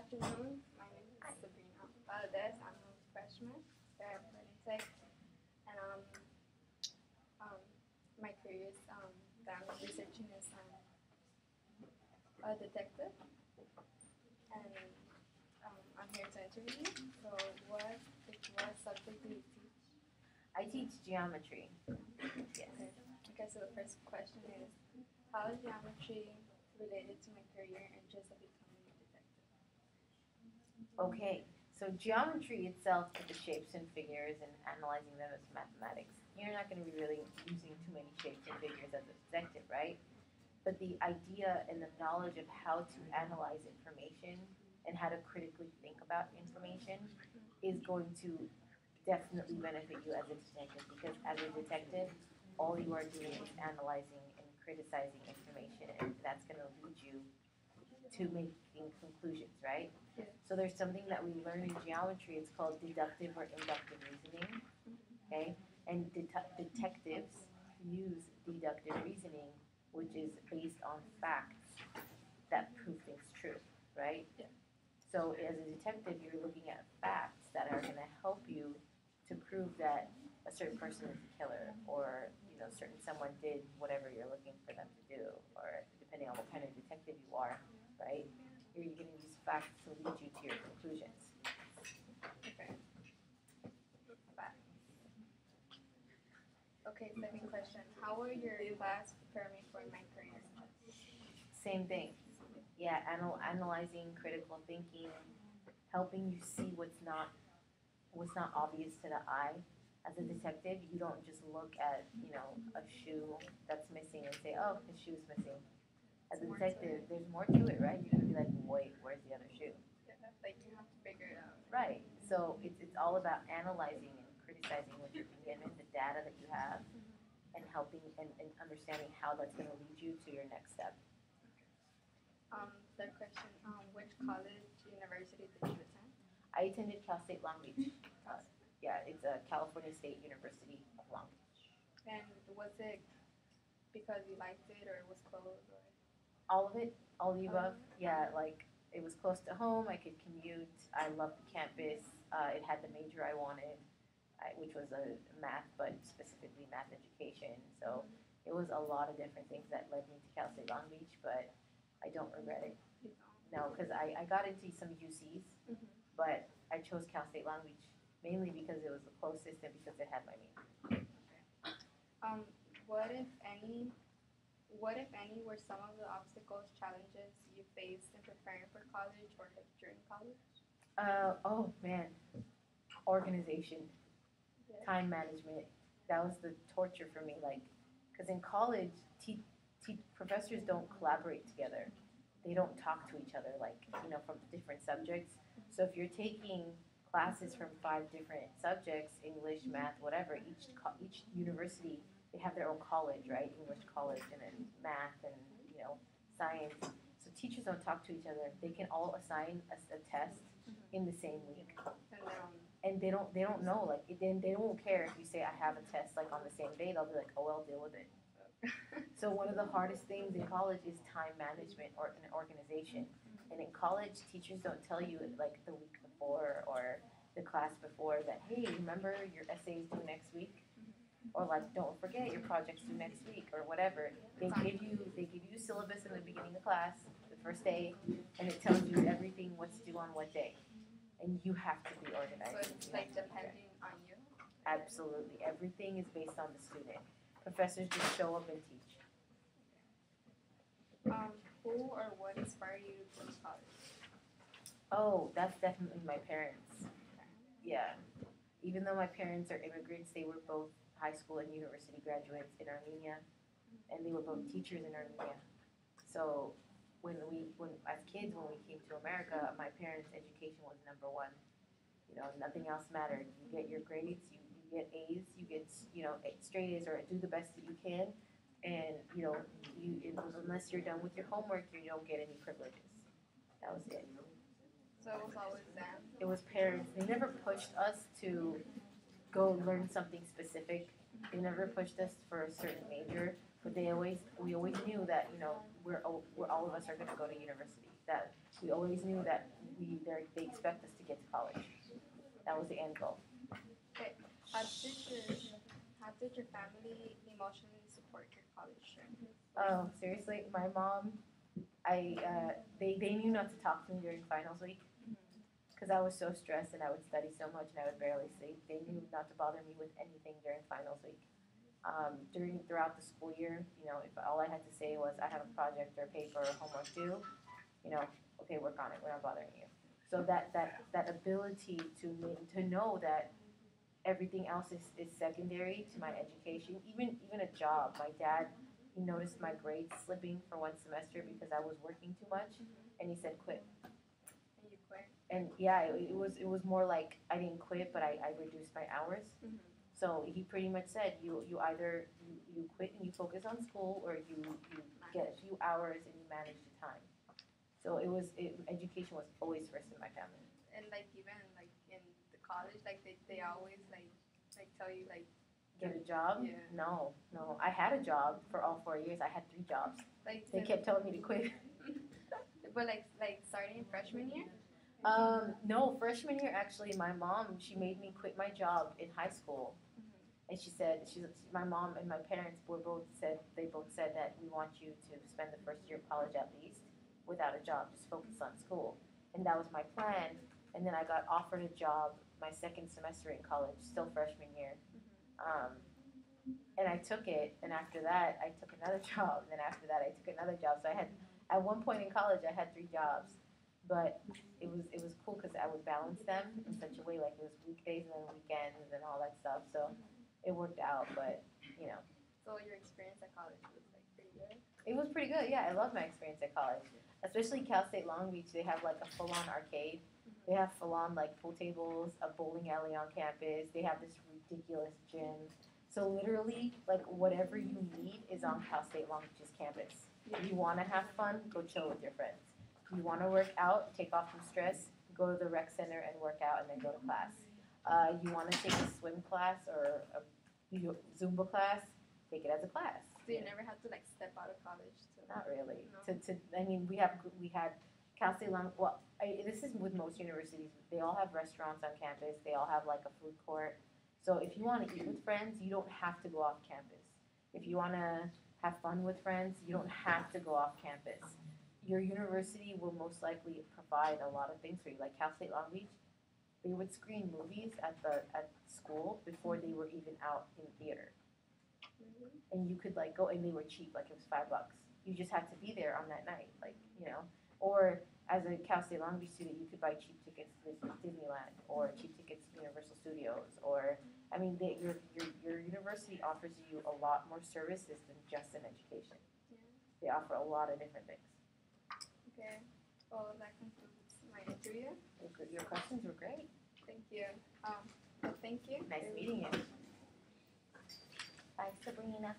afternoon. My name is Sabrina Valdez. I'm a freshman at Tech, and my career is that I'm researching is a detective, and I'm here to interview you. So, what subject do you teach? I teach geometry. Yes. Okay. So the first question is, how is geometry related to my career and just of becoming a detective? Okay. So geometry itself, with the shapes and figures and analyzing them as mathematics, you're not going to be really using too many shapes and figures as a detective, right? But the idea and the knowledge of how to analyze information and how to critically think about information is going to definitely benefit you as a detective, because as a detective, all you are doing is analyzing and criticizing information, and that's going to lead you to making conclusions, right? Yeah. So there's something that we learn in geometry. It's called deductive or inductive reasoning. Okay, and detectives use deductive reasoning, which is based on facts that prove things true, right? Yeah. So as a detective, you're looking at facts that are going to help you to prove that a certain person is a killer, or someone did whatever you're looking for them to do, or depending on what kind of detective you are, right? You're going to use facts to lead you to your conclusions. Okay. Facts. Okay. Second question: how will your class prepare me for my career? Same thing. Yeah, analyzing, critical thinking, helping you see what's not obvious to the eye. As a detective, you don't just look at a shoe that's missing and say, "Oh, his shoe's missing." As a detective, there's more to it, right? You're gonna be like, "Wait, where's the other shoe?" Yeah, like you have to figure it out. Right. So it's all about analyzing and criticizing what you're being given, the data that you have, and helping and understanding how that's going to lead you to your next step. Third question: which college, university did you attend? I attended Cal State Long Beach. Yeah, it's a California State University of Long Beach. And was it because you liked it, or it was close, or? All of it, all of the above. Oh. Yeah, like it was close to home. I could commute. I loved the campus. It had the major I wanted, which was a math, but specifically math education. So it was a lot of different things that led me to Cal State Long Beach, but I don't regret it. You No, because I got into some UCs, Mhm. but I chose Cal State Long Beach mainly because it was the closest and because it had my major. Um, what if any were some of the obstacles, challenges you faced in preparing for college or like during college? Oh man, organization, Yeah. time management. That was the torture for me. Like, because in college, professors don't collaborate together. They don't talk to each other, like, from different subjects. So if you're taking classes from 5 different subjects, English, math, whatever, each university, they have their own college, right? English college, and then math, and science. So teachers don't talk to each other. They can all assign a test in the same week, and they don't know, like, then they won't care if you say I have a test like on the same day. They'll be like, oh, well, deal with it. So one of the hardest things in college is time management or an organization. And in college, teachers don't tell you like the week before or the class before that, hey, remember your essays due next week, or like, don't forget your projects due next week, or whatever. They give you syllabus in the beginning of class, the first day, and it tells you everything what's due on what day, and you have to be organized. So it's like depending on you. Absolutely, everything is based on the student. Professors just show up and teach. Who or what inspired you to choose college? Oh, that's definitely my parents. Yeah. Even though my parents are immigrants, they were both high school and university graduates in Armenia, and they were both teachers in Armenia. So when as kids, when we came to America, my parents' education was number one. Nothing else mattered. You get your grades, you get A's, you get straight A's, or do the best that you can, and unless you're done with your homework, you don't get any privileges. That was it. So it was always them. It was parents. They never pushed us to go learn something specific. They never pushed us for a certain major, but we always knew that we're all of us are going to go to university. That we always knew that they expect us to get to college. That was the end goal. Okay. How did your how did your family emotionally support your college journey? Oh, seriously, my mom, they knew not to talk to me during finals week because I was so stressed and I would study so much and I would barely sleep. They knew not to bother me with anything during finals week. Throughout the school year, if all I had to say was I have a project or paper or homework due, okay, work on it. We're not bothering you. So that ability to know that everything else is secondary to my education, even a job. My dad, he noticed my grades slipping for one semester because I was working too much, and he said quit. And you quit. And yeah, it was more like I didn't quit, but I reduced my hours. So he pretty much said you either you quit and you focus on school, or you get a few hours and you manage the time. So education was always first in my family. And like even like in the college, like they always like tell you like Get a job? Yeah. No. I had a job for all 4 years. I had 3 jobs. like They kept telling me to quit. but like starting freshman year. No, freshman year actually, my mom, she made me quit my job in high school. And she said, my mom and my parents both said that we want you to spend the first year of college at least without a job, just focus on school. And that was my plan. And then I got offered a job my second semester in college, still freshman year. And I took it, and after that, I took another job. And then after that, I took another job. So at one point in college, I had 3 jobs. But it was cool because I would balance them in such a way, like it was weekdays and then weekends and all that stuff. So it worked out, but So your experience at college was like pretty good. it was pretty good. Yeah, I loved my experience at college, especially Cal State Long Beach. They have like a full-on arcade. They have full-on like pool tables, a bowling alley on campus. They have this ridiculous gym. So literally, like whatever you need is on Cal State Long Beach's campus. If you want to have fun, go chill with your friends. If you want to work out, take off some stress, go to the rec center and work out, and then go to class. You want to take a swim class or a Zumba class, take it as a class. So you never had to like step out of college to Not really. No. I mean, we had Cal State Long. Well, this is with most universities. They all have restaurants on campus. They all have like a food court. So if you want to eat with friends, you don't have to go off campus. If you want to have fun with friends, you don't have to go off campus. Your university will most likely provide a lot of things for you. Like Cal State Long Beach, they would screen movies at school before they were even out in theater. And you could like go, and they were cheap, like it was $5. You just had to be there on that night, Or as a Cal State Long Beach student, you could buy cheap tickets to Disneyland or cheap tickets to Universal Studios. Or I mean, your university offers you a lot more services than just an education. Yeah. They offer a lot of different things. Okay. Well, that concludes my interview. Your questions were great. Thank you. Thank you. Nice meeting you. Bye, Sabrina.